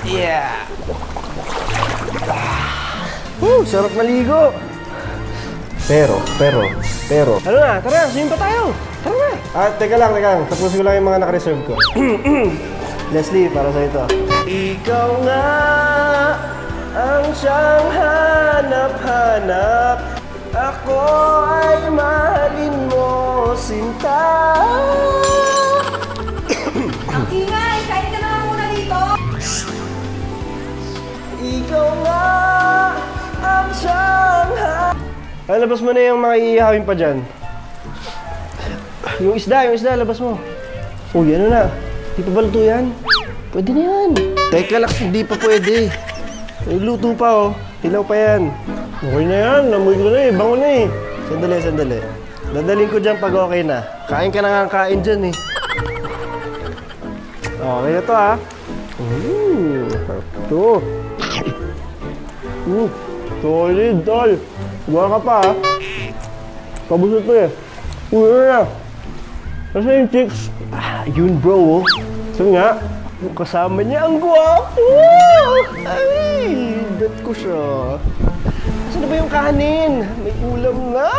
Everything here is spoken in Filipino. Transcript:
Yeah! Sarap maligo! Pero... Ano na? Tara, swim pa tayo! Tara na! Teka lang. Tapusin ko lang yung mga naka-reserve ko. Leslie, para sa ito. Ikaw nga ang siyang hanap-hanap. Ako ay mahalin mo, sinta. Ang ingay! Kain ka naman muna dito! Ikaw nga ang siyang hanap. Labas mo na yung mga iihawin pa dyan. Yung isda, labas mo. Uy, ano na? Di pa ba luto yan? Pwede na yan. Teka lang, hindi pa pwede. May luto pa, oh. Hilaw pa yan. Okay na yan. Namoy ko na eh. Bango na eh. Sandali. Dadaling ko dyan pag okay na. Kain ka na nga kain dyan eh. Okay na to, ha? Ito. Solid, tol. Buwan ka pa, ha? Kabusot to eh. Uy, ano na? Kasi yung chicks? Yun, bro, oh. So nga, yung kasama niya ang guwapo! Ay, dat ko siya. Saan na ba yung kanin? May ulam na!